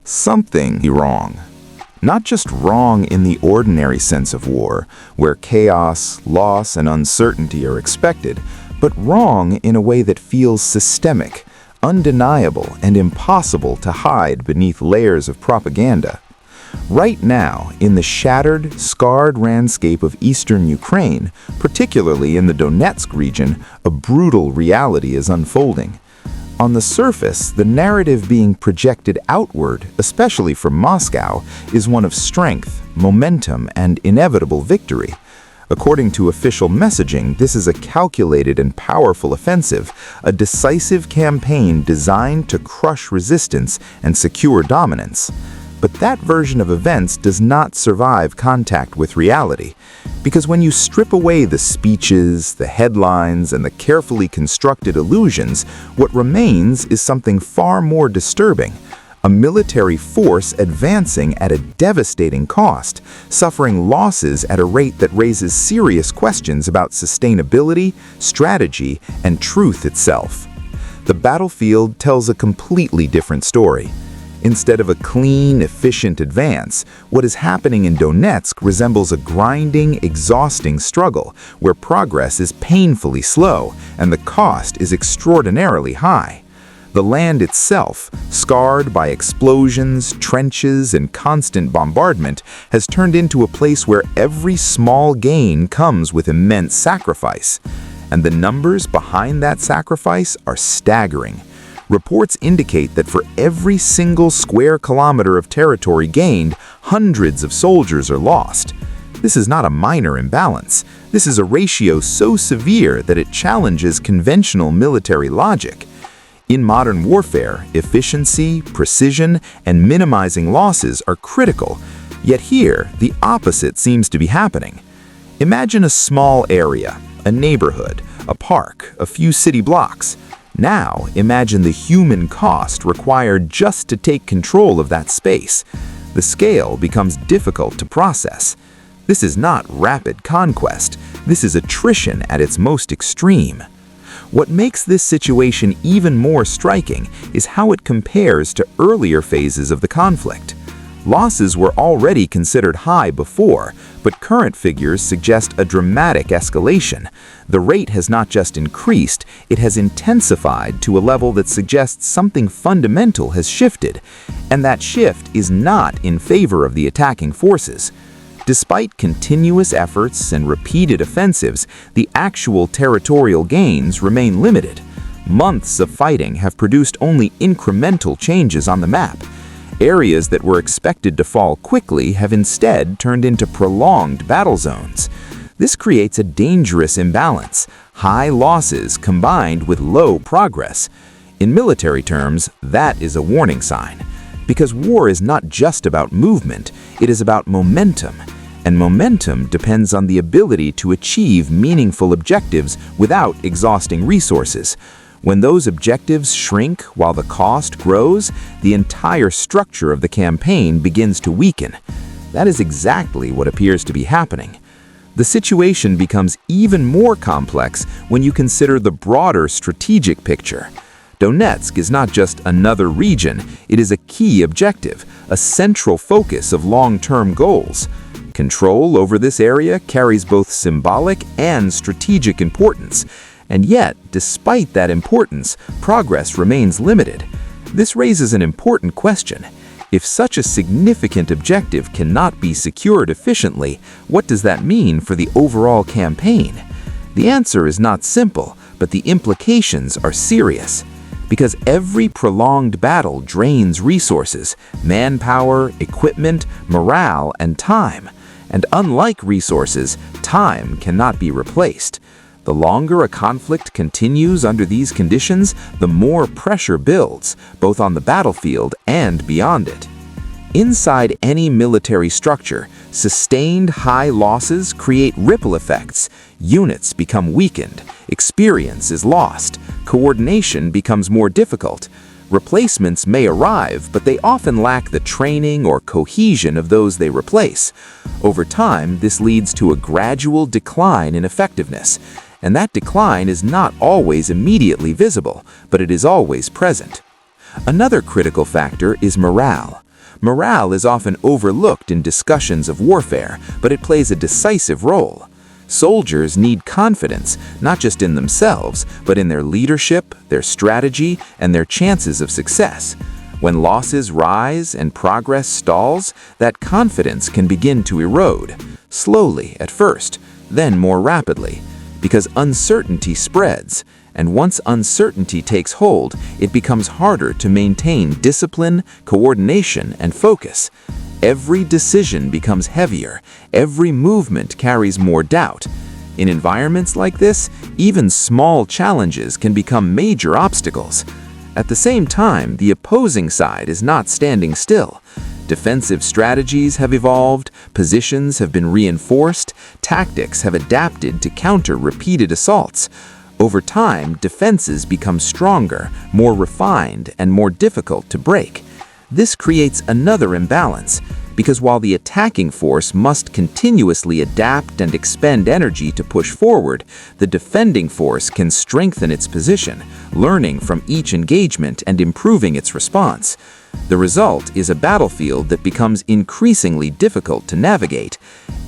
something wrong. Not just wrong in the ordinary sense of war, where chaos, loss, and uncertainty are expected, but wrong in a way that feels systemic, undeniable, and impossible to hide beneath layers of propaganda. Right now, in the shattered, scarred landscape of eastern Ukraine, particularly in the Donetsk region, a brutal reality is unfolding. On the surface, the narrative being projected outward, especially from Moscow, is one of strength, momentum, and inevitable victory. According to official messaging, this is a calculated and powerful offensive, a decisive campaign designed to crush resistance and secure dominance. But that version of events does not survive contact with reality, because when you strip away the speeches, the headlines, and the carefully constructed illusions, what remains is something far more disturbing: a military force advancing at a devastating cost, suffering losses at a rate that raises serious questions about sustainability, strategy, and truth itself. The battlefield tells a completely different story. Instead of a clean, efficient advance, what is happening in Donetsk resembles a grinding, exhausting struggle where progress is painfully slow and the cost is extraordinarily high. The land itself, scarred by explosions, trenches, and constant bombardment, has turned into a place where every small gain comes with immense sacrifice. And the numbers behind that sacrifice are staggering. Reports indicate that for every single square kilometer of territory gained, hundreds of soldiers are lost. This is not a minor imbalance. This is a ratio so severe that it challenges conventional military logic. In modern warfare, efficiency, precision, and minimizing losses are critical. Yet here, the opposite seems to be happening. Imagine a small area, a neighborhood, a park, a few city blocks. Now, imagine the human cost required just to take control of that space. The scale becomes difficult to process. This is not rapid conquest. This is attrition at its most extreme. What makes this situation even more striking is how it compares to earlier phases of the conflict. Losses were already considered high before, but current figures suggest a dramatic escalation. The rate has not just increased, it has intensified to a level that suggests something fundamental has shifted, and that shift is not in favor of the attacking forces. Despite continuous efforts and repeated offensives, the actual territorial gains remain limited. Months of fighting have produced only incremental changes on the map. Areas that were expected to fall quickly have instead turned into prolonged battle zones. This creates a dangerous imbalance, high losses combined with low progress. In military terms, that is a warning sign. Because war is not just about movement, it is about momentum. And momentum depends on the ability to achieve meaningful objectives without exhausting resources. When those objectives shrink while the cost grows, the entire structure of the campaign begins to weaken. That is exactly what appears to be happening. The situation becomes even more complex when you consider the broader strategic picture. Donetsk is not just another region, it is a key objective, a central focus of long-term goals. Control over this area carries both symbolic and strategic importance. And yet, despite that importance, progress remains limited. This raises an important question. If such a significant objective cannot be secured efficiently, what does that mean for the overall campaign? The answer is not simple, but the implications are serious. Because every prolonged battle drains resources, manpower, equipment, morale, and time. And unlike resources, time cannot be replaced. The longer a conflict continues under these conditions, the more pressure builds, both on the battlefield and beyond it. Inside any military structure, sustained high losses create ripple effects. Units become weakened, experience is lost, coordination becomes more difficult. Replacements may arrive, but they often lack the training or cohesion of those they replace. Over time, this leads to a gradual decline in effectiveness. And that decline is not always immediately visible, but it is always present. Another critical factor is morale. Morale is often overlooked in discussions of warfare, but it plays a decisive role. Soldiers need confidence, not just in themselves, but in their leadership, their strategy, and their chances of success. When losses rise and progress stalls, that confidence can begin to erode, slowly at first, then more rapidly, because uncertainty spreads, and once uncertainty takes hold, it becomes harder to maintain discipline, coordination, and focus. Every decision becomes heavier, every movement carries more doubt. In environments like this, even small challenges can become major obstacles. At the same time, the opposing side is not standing still. Defensive strategies have evolved, positions have been reinforced, tactics have adapted to counter repeated assaults. Over time, defenses become stronger, more refined, and more difficult to break. This creates another imbalance, because while the attacking force must continuously adapt and expend energy to push forward, the defending force can strengthen its position, learning from each engagement and improving its response. The result is a battlefield that becomes increasingly difficult to navigate.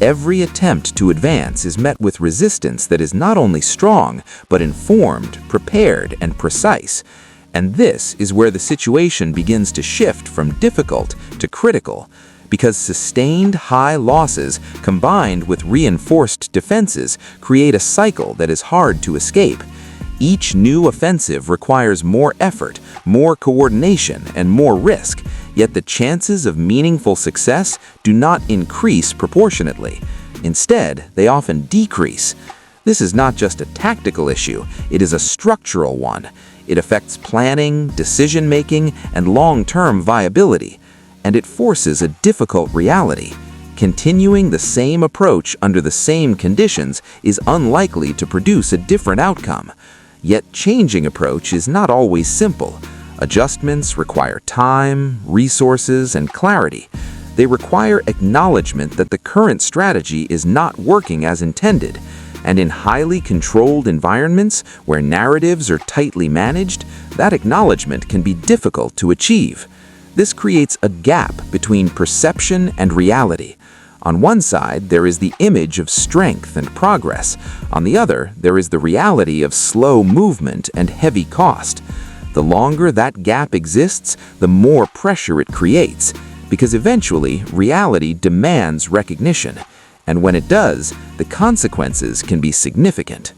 Every attempt to advance is met with resistance that is not only strong, but informed, prepared, and precise. And this is where the situation begins to shift from difficult to critical, because sustained high losses combined with reinforced defenses create a cycle that is hard to escape. Each new offensive requires more effort, more coordination, and more risk, yet the chances of meaningful success do not increase proportionately. Instead, they often decrease. This is not just a tactical issue, it is a structural one. It affects planning, decision-making, and long-term viability. And it forces a difficult reality. Continuing the same approach under the same conditions is unlikely to produce a different outcome. Yet changing approach is not always simple. Adjustments require time, resources, and clarity. They require acknowledgement that the current strategy is not working as intended. And in highly controlled environments where narratives are tightly managed, that acknowledgement can be difficult to achieve. This creates a gap between perception and reality. On one side, there is the image of strength and progress. On the other, there is the reality of slow movement and heavy cost. The longer that gap exists, the more pressure it creates, because eventually reality demands recognition. And when it does, the consequences can be significant.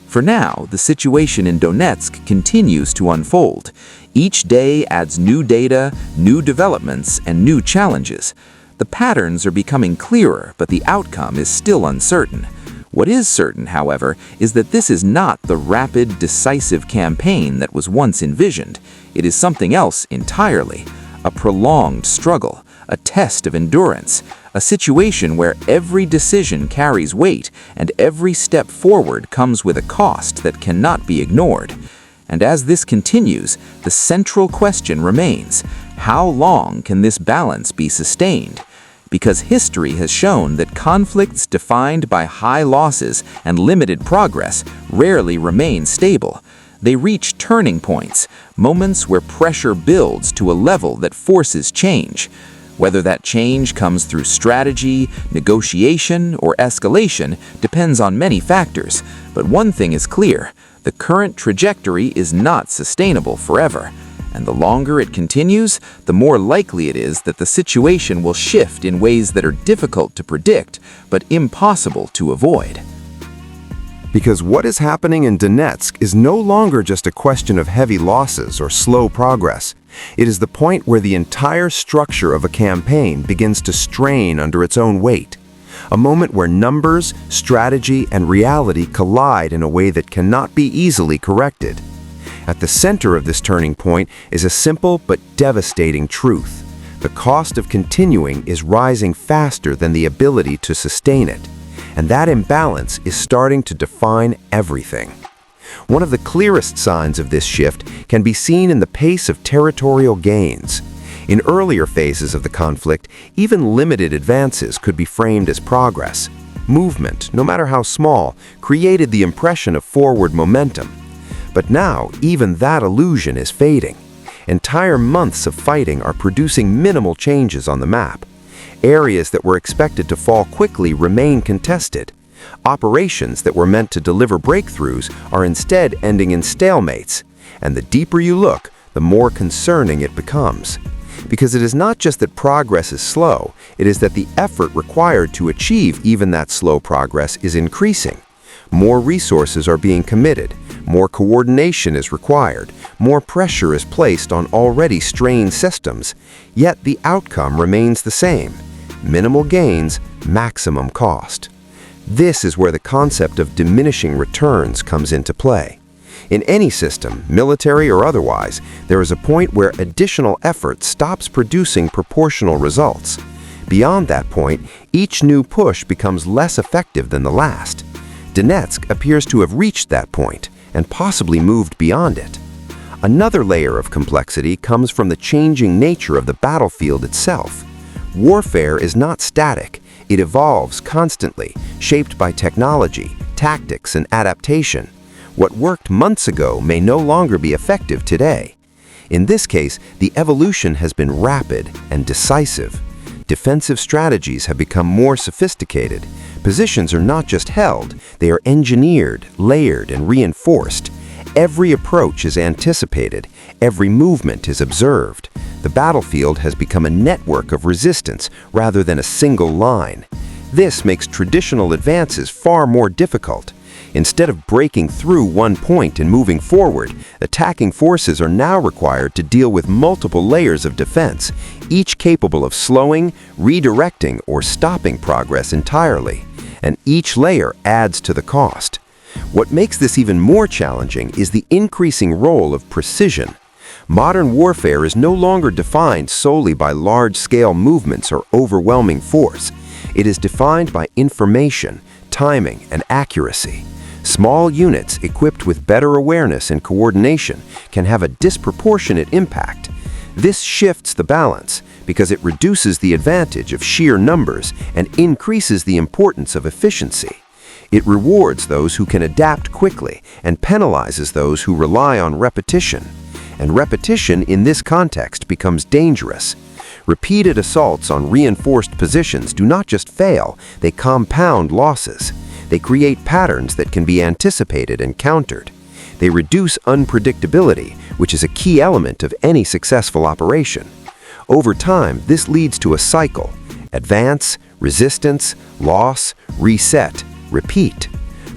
For now, the situation in Donetsk continues to unfold. Each day adds new data, new developments, and new challenges. The patterns are becoming clearer, but the outcome is still uncertain. What is certain, however, is that this is not the rapid, decisive campaign that was once envisioned. It is something else entirely. A prolonged struggle, a test of endurance, a situation where every decision carries weight and every step forward comes with a cost that cannot be ignored. And as this continues, the central question remains: how long can this balance be sustained? Because history has shown that conflicts defined by high losses and limited progress rarely remain stable. They reach turning points, moments where pressure builds to a level that forces change. Whether that change comes through strategy, negotiation, or escalation depends on many factors, but one thing is clear: the current trajectory is not sustainable forever. And the longer it continues, the more likely it is that the situation will shift in ways that are difficult to predict, but impossible to avoid. Because what is happening in Donetsk is no longer just a question of heavy losses or slow progress. It is the point where the entire structure of a campaign begins to strain under its own weight. A moment where numbers, strategy, and reality collide in a way that cannot be easily corrected. At the center of this turning point is a simple but devastating truth. The cost of continuing is rising faster than the ability to sustain it. And that imbalance is starting to define everything. One of the clearest signs of this shift can be seen in the pace of territorial gains. In earlier phases of the conflict, even limited advances could be framed as progress. Movement, no matter how small, created the impression of forward momentum. But now, even that illusion is fading. Entire months of fighting are producing minimal changes on the map. Areas that were expected to fall quickly remain contested. Operations that were meant to deliver breakthroughs are instead ending in stalemates. And the deeper you look, the more concerning it becomes. Because it is not just that progress is slow, it is that the effort required to achieve even that slow progress is increasing. More resources are being committed, more coordination is required, more pressure is placed on already strained systems, yet the outcome remains the same: minimal gains, maximum cost. This is where the concept of diminishing returns comes into play. In any system, military or otherwise, there is a point where additional effort stops producing proportional results. Beyond that point, each new push becomes less effective than the last. Donetsk appears to have reached that point, and possibly moved beyond it. Another layer of complexity comes from the changing nature of the battlefield itself. Warfare is not static. It evolves constantly, shaped by technology, tactics, and adaptation. What worked months ago may no longer be effective today. In this case, the evolution has been rapid and decisive. Defensive strategies have become more sophisticated. Positions are not just held, they are engineered, layered, and reinforced. Every approach is anticipated, every movement is observed. The battlefield has become a network of resistance rather than a single line. This makes traditional advances far more difficult. Instead of breaking through one point and moving forward, attacking forces are now required to deal with multiple layers of defense, each capable of slowing, redirecting, or stopping progress entirely. And each layer adds to the cost. What makes this even more challenging is the increasing role of precision. Modern warfare is no longer defined solely by large-scale movements or overwhelming force. It is defined by information, timing, and accuracy. Small units equipped with better awareness and coordination can have a disproportionate impact. This shifts the balance because it reduces the advantage of sheer numbers and increases the importance of efficiency. It rewards those who can adapt quickly and penalizes those who rely on repetition. And repetition in this context becomes dangerous. Repeated assaults on reinforced positions do not just fail, they compound losses. They create patterns that can be anticipated and countered. They reduce unpredictability, which is a key element of any successful operation. Over time, this leads to a cycle: advance, resistance, loss, reset, repeat.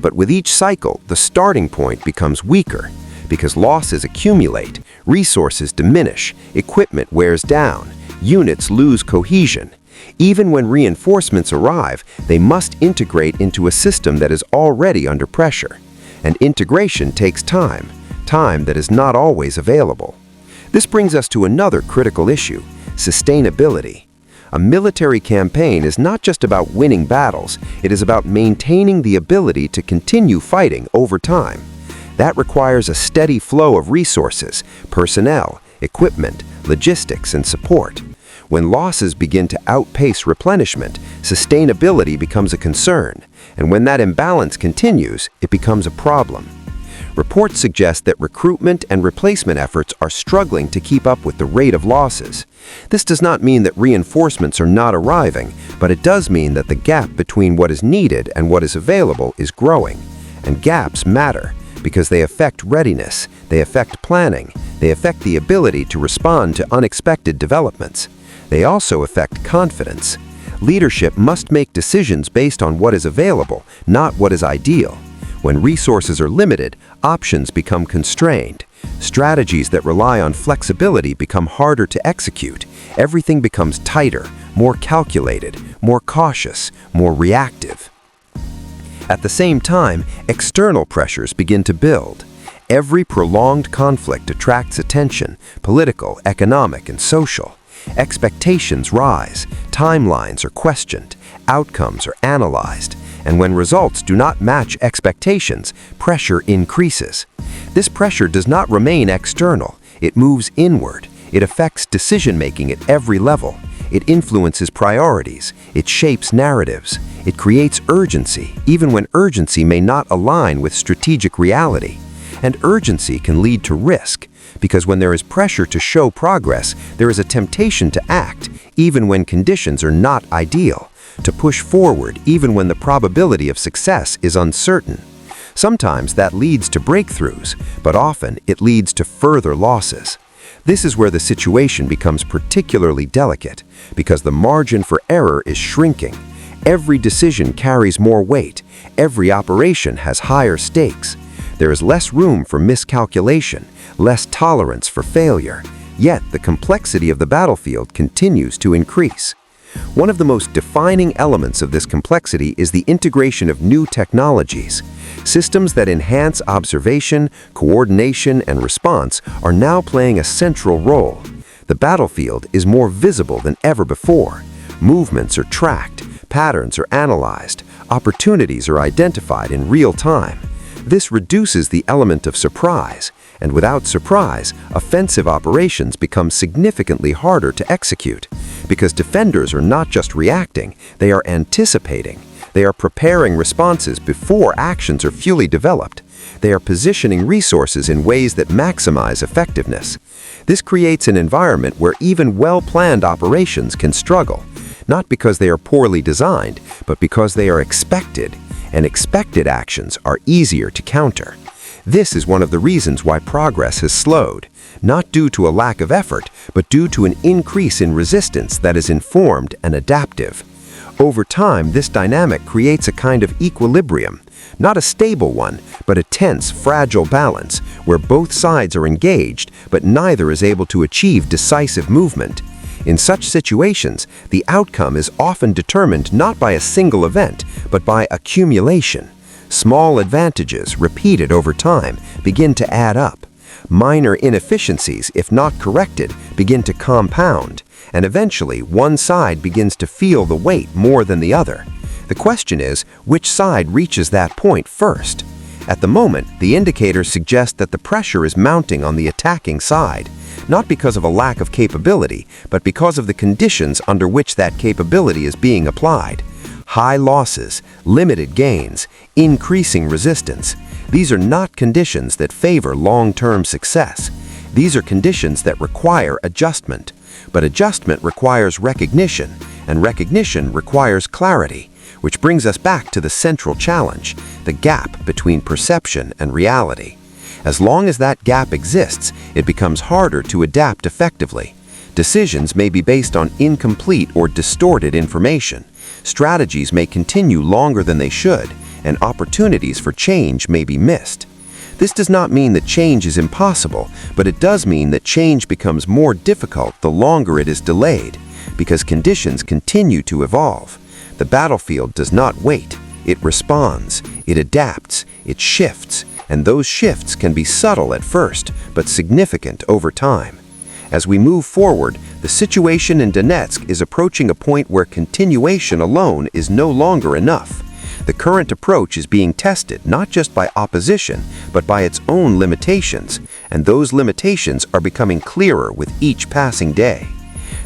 But with each cycle, the starting point becomes weaker because losses accumulate, resources diminish, equipment wears down, units lose cohesion. Even when reinforcements arrive, they must integrate into a system that is already under pressure. And integration takes time that is not always available. This brings us to another critical issue: sustainability. A military campaign is not just about winning battles, it is about maintaining the ability to continue fighting over time. That requires a steady flow of resources, personnel, equipment, logistics, and support. When losses begin to outpace replenishment, sustainability becomes a concern, and when that imbalance continues, it becomes a problem. Reports suggest that recruitment and replacement efforts are struggling to keep up with the rate of losses. This does not mean that reinforcements are not arriving, but it does mean that the gap between what is needed and what is available is growing. And gaps matter because they affect readiness, they affect planning, they affect the ability to respond to unexpected developments. They also affect confidence. Leadership must make decisions based on what is available, not what is ideal. When resources are limited, options become constrained. Strategies that rely on flexibility become harder to execute. Everything becomes tighter, more calculated, more cautious, more reactive. At the same time, external pressures begin to build. Every prolonged conflict attracts attention, political, economic, and social. Expectations rise, timelines are questioned, outcomes are analyzed, and when results do not match expectations, pressure increases. This pressure does not remain external, it moves inward. It affects decision-making at every level. It influences priorities, it shapes narratives, it creates urgency, even when urgency may not align with strategic reality. And urgency can lead to risk. Because when there is pressure to show progress, there is a temptation to act, even when conditions are not ideal, to push forward even when the probability of success is uncertain. Sometimes that leads to breakthroughs, but often it leads to further losses. This is where the situation becomes particularly delicate, because the margin for error is shrinking. Every decision carries more weight. Every operation has higher stakes. There is less room for miscalculation, less tolerance for failure. Yet the complexity of the battlefield continues to increase. One of the most defining elements of this complexity is the integration of new technologies. Systems that enhance observation, coordination, and response are now playing a central role. The battlefield is more visible than ever before. Movements are tracked, patterns are analyzed, opportunities are identified in real time. This reduces the element of surprise, and without surprise, offensive operations become significantly harder to execute, because defenders are not just reacting, they are anticipating. They are preparing responses before actions are fully developed. They are positioning resources in ways that maximize effectiveness. This creates an environment where even well-planned operations can struggle, not because they are poorly designed, but because they are expected, and expected actions are easier to counter. This is one of the reasons why progress has slowed, not due to a lack of effort, but due to an increase in resistance that is informed and adaptive. Over time, this dynamic creates a kind of equilibrium, not a stable one, but a tense, fragile balance, where both sides are engaged, but neither is able to achieve decisive movement. In such situations, the outcome is often determined not by a single event, but by accumulation. Small advantages, repeated over time, begin to add up. Minor inefficiencies, if not corrected, begin to compound, and eventually one side begins to feel the weight more than the other. The question is, which side reaches that point first? At the moment, the indicators suggest that the pressure is mounting on the attacking side, not because of a lack of capability, but because of the conditions under which that capability is being applied. High losses, limited gains, increasing resistance. These are not conditions that favor long-term success. These are conditions that require adjustment. But adjustment requires recognition, and recognition requires clarity, which brings us back to the central challenge, the gap between perception and reality. As long as that gap exists, it becomes harder to adapt effectively. Decisions may be based on incomplete or distorted information. Strategies may continue longer than they should, and opportunities for change may be missed. This does not mean that change is impossible, but it does mean that change becomes more difficult the longer it is delayed, because conditions continue to evolve. The battlefield does not wait. It responds, it adapts, it shifts, and those shifts can be subtle at first, but significant over time. As we move forward, the situation in Donetsk is approaching a point where continuation alone is no longer enough. The current approach is being tested not just by opposition, but by its own limitations, and those limitations are becoming clearer with each passing day.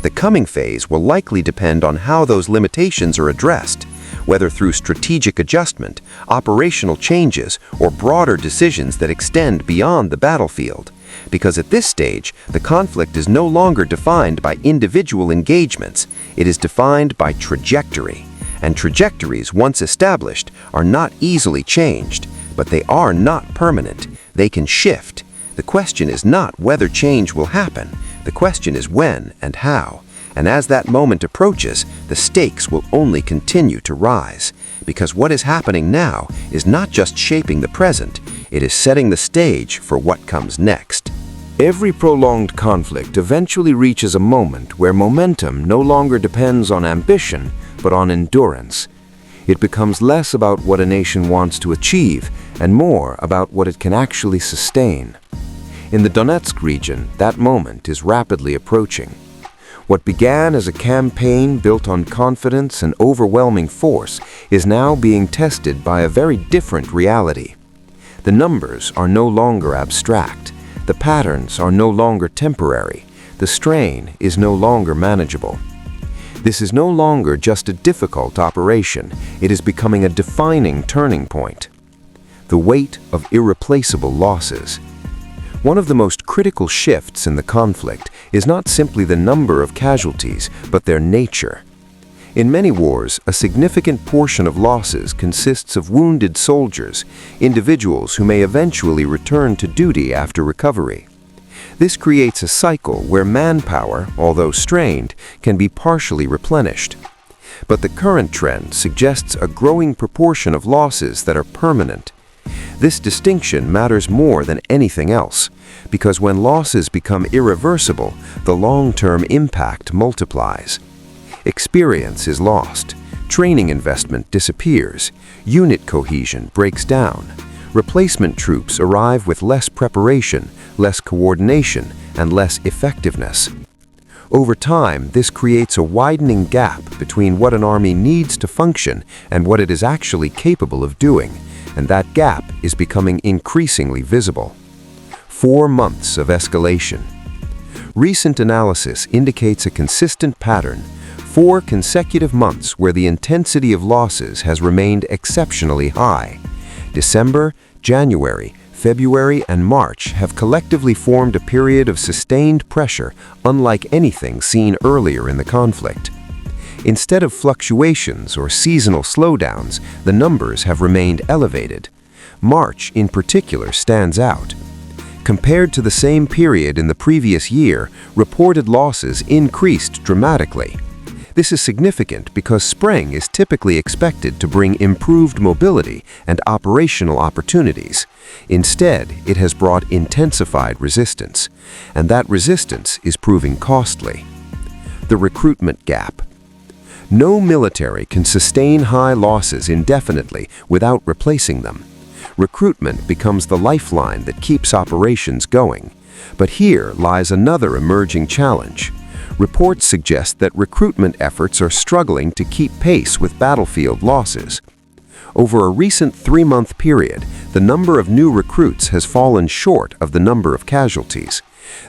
The coming phase will likely depend on how those limitations are addressed, whether through strategic adjustment, operational changes, or broader decisions that extend beyond the battlefield. Because at this stage, the conflict is no longer defined by individual engagements, it is defined by trajectory. And trajectories, once established, are not easily changed, but they are not permanent. They can shift. The question is not whether change will happen. The question is when and how. And as that moment approaches, the stakes will only continue to rise. Because what is happening now is not just shaping the present, it is setting the stage for what comes next. Every prolonged conflict eventually reaches a moment where momentum no longer depends on ambition, but on endurance. It becomes less about what a nation wants to achieve and more about what it can actually sustain. In the Donetsk region, that moment is rapidly approaching. What began as a campaign built on confidence and overwhelming force is now being tested by a very different reality. The numbers are no longer abstract. The patterns are no longer temporary. The strain is no longer manageable. This is no longer just a difficult operation. It is becoming a defining turning point. The weight of irreplaceable losses. One of the most critical shifts in the conflict is not simply the number of casualties, but their nature. In many wars, a significant portion of losses consists of wounded soldiers, individuals who may eventually return to duty after recovery. This creates a cycle where manpower, although strained, can be partially replenished. But the current trend suggests a growing proportion of losses that are permanent. This distinction matters more than anything else, because when losses become irreversible, the long-term impact multiplies. Experience is lost, training investment disappears, unit cohesion breaks down, replacement troops arrive with less preparation, less coordination, and less effectiveness. Over time, this creates a widening gap between what an army needs to function and what it is actually capable of doing, and that gap is becoming increasingly visible. 4 months of escalation. Recent analysis indicates a consistent pattern: 4 consecutive months where the intensity of losses has remained exceptionally high. December, January, February, and March have collectively formed a period of sustained pressure unlike anything seen earlier in the conflict. Instead of fluctuations or seasonal slowdowns, the numbers have remained elevated. March, in particular, stands out. Compared to the same period in the previous year, reported losses increased dramatically. This is significant because spring is typically expected to bring improved mobility and operational opportunities. Instead, it has brought intensified resistance, and that resistance is proving costly. The recruitment gap. No military can sustain high losses indefinitely without replacing them. Recruitment becomes the lifeline that keeps operations going. But here lies another emerging challenge. Reports suggest that recruitment efforts are struggling to keep pace with battlefield losses. Over a recent 3-month period, the number of new recruits has fallen short of the number of casualties.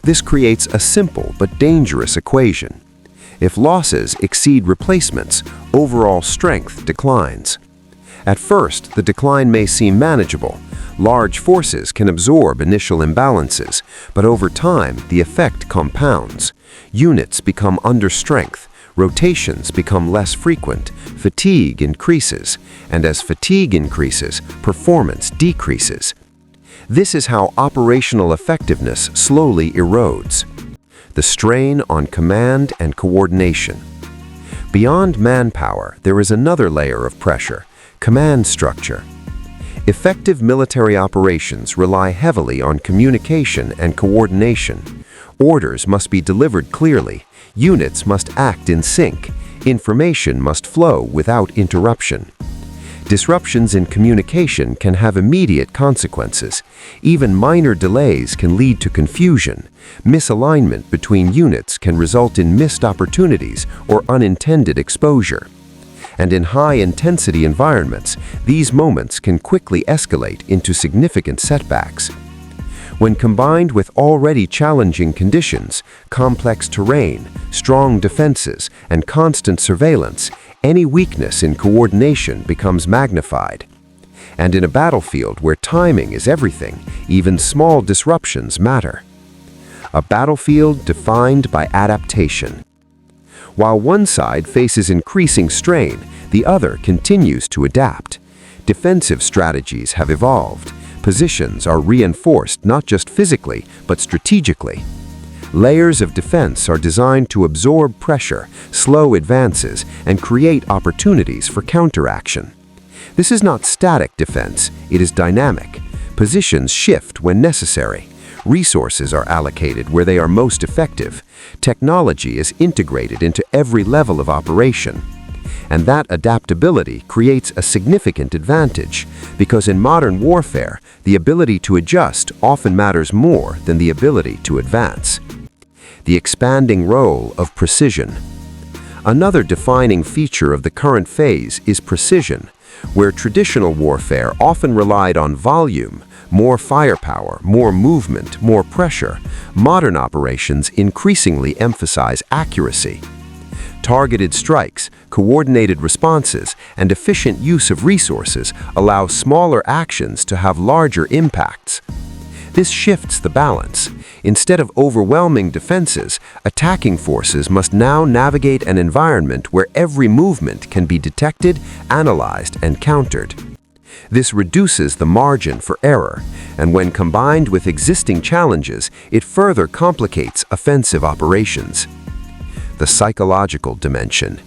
This creates a simple but dangerous equation. If losses exceed replacements, overall strength declines. At first, the decline may seem manageable. Large forces can absorb initial imbalances, but over time, the effect compounds. Units become under strength, rotations become less frequent, fatigue increases, and as fatigue increases, performance decreases. This is how operational effectiveness slowly erodes. The strain on command and coordination. Beyond manpower, there is another layer of pressure: command structure. Effective military operations rely heavily on communication and coordination. Orders must be delivered clearly, units must act in sync, information must flow without interruption. Disruptions in communication can have immediate consequences. Even minor delays can lead to confusion. Misalignment between units can result in missed opportunities or unintended exposure. And in high-intensity environments, these moments can quickly escalate into significant setbacks. When combined with already challenging conditions, complex terrain, strong defenses, and constant surveillance, any weakness in coordination becomes magnified. And in a battlefield where timing is everything, even small disruptions matter. A battlefield defined by adaptation. While one side faces increasing strain, the other continues to adapt. Defensive strategies have evolved. Positions are reinforced not just physically, but strategically. Layers of defense are designed to absorb pressure, slow advances, and create opportunities for counteraction. This is not static defense, it is dynamic. Positions shift when necessary. Resources are allocated where they are most effective. Technology is integrated into every level of operation. And that adaptability creates a significant advantage, because in modern warfare, the ability to adjust often matters more than the ability to advance. The expanding role of precision. Another defining feature of the current phase is precision, where traditional warfare often relied on volume, more firepower, more movement, more pressure. Modern operations increasingly emphasize accuracy. Targeted strikes, coordinated responses, and efficient use of resources allow smaller actions to have larger impacts. This shifts the balance. Instead of overwhelming defenses, attacking forces must now navigate an environment where every movement can be detected, analyzed, and countered. This reduces the margin for error, and when combined with existing challenges, it further complicates offensive operations. The psychological dimension.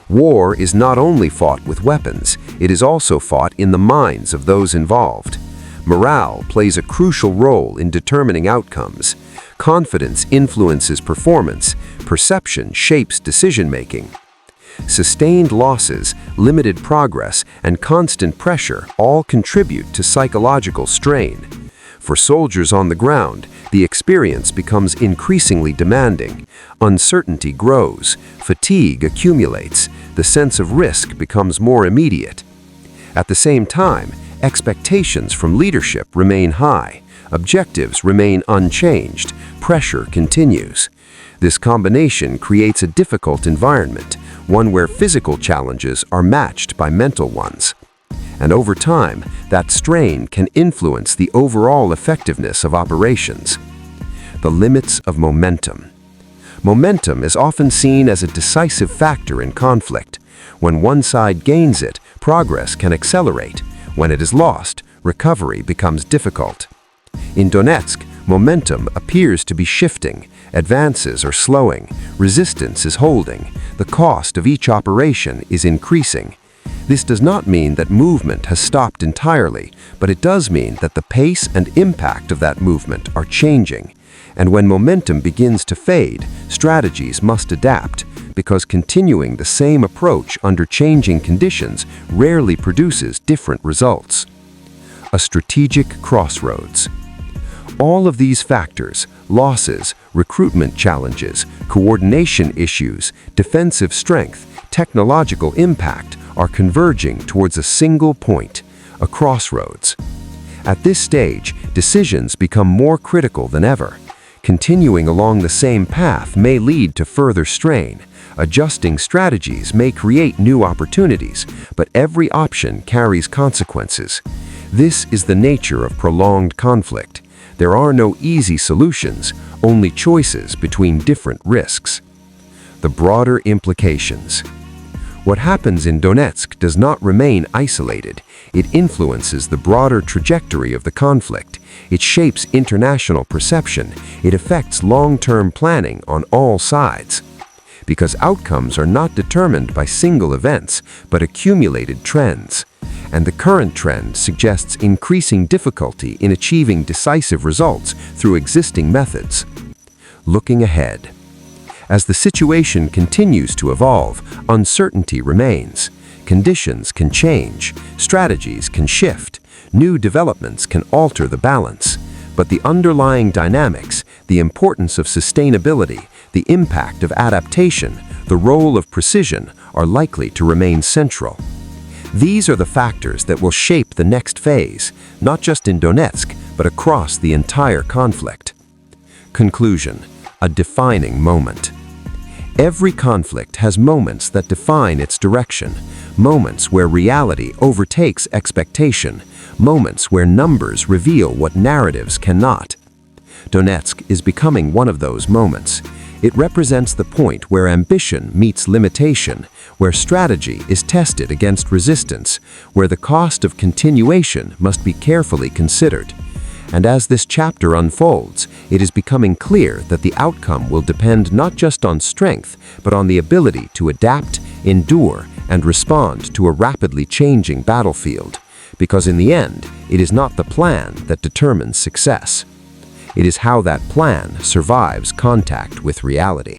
War is not only fought with weapons, it is also fought in the minds of those involved. Morale plays a crucial role in determining outcomes. Confidence influences performance, perception shapes decision-making. Sustained losses, limited progress, and constant pressure all contribute to psychological strain. For soldiers on the ground, the experience becomes increasingly demanding. Uncertainty grows, fatigue accumulates, the sense of risk becomes more immediate. At the same time, expectations from leadership remain high, objectives remain unchanged, pressure continues. This combination creates a difficult environment, one where physical challenges are matched by mental ones. And over time, that strain can influence the overall effectiveness of operations. The limits of momentum. Momentum is often seen as a decisive factor in conflict. When one side gains it, progress can accelerate. When it is lost, recovery becomes difficult. In Donetsk, momentum appears to be shifting. Advances are slowing, resistance is holding, the cost of each operation is increasing. This does not mean that movement has stopped entirely, but it does mean that the pace and impact of that movement are changing. And when momentum begins to fade, strategies must adapt, because continuing the same approach under changing conditions rarely produces different results. A strategic crossroads. All of these factors, losses, recruitment challenges, coordination issues, defensive strength, technological impact, are converging towards a single point, a crossroads. At this stage, decisions become more critical than ever. Continuing along the same path may lead to further strain. Adjusting strategies may create new opportunities, but every option carries consequences. This is the nature of prolonged conflict. There are no easy solutions, only choices between different risks. The broader implications. What happens in Donetsk does not remain isolated. It influences the broader trajectory of the conflict. It shapes international perception. It affects long-term planning on all sides. Because outcomes are not determined by single events, but accumulated trends. And the current trend suggests increasing difficulty in achieving decisive results through existing methods. Looking ahead. As the situation continues to evolve, uncertainty remains. Conditions can change, strategies can shift, new developments can alter the balance. But the underlying dynamics, the importance of sustainability, the impact of adaptation, the role of precision are likely to remain central. These are the factors that will shape the next phase, not just in Donetsk, but across the entire conflict. Conclusion: a defining moment. Every conflict has moments that define its direction, moments where reality overtakes expectation, moments where numbers reveal what narratives cannot. Donetsk is becoming one of those moments. It represents the point where ambition meets limitation, where strategy is tested against resistance, where the cost of continuation must be carefully considered. And as this chapter unfolds, it is becoming clear that the outcome will depend not just on strength, but on the ability to adapt, endure, and respond to a rapidly changing battlefield. Because in the end, it is not the plan that determines success. It is how that plan survives contact with reality.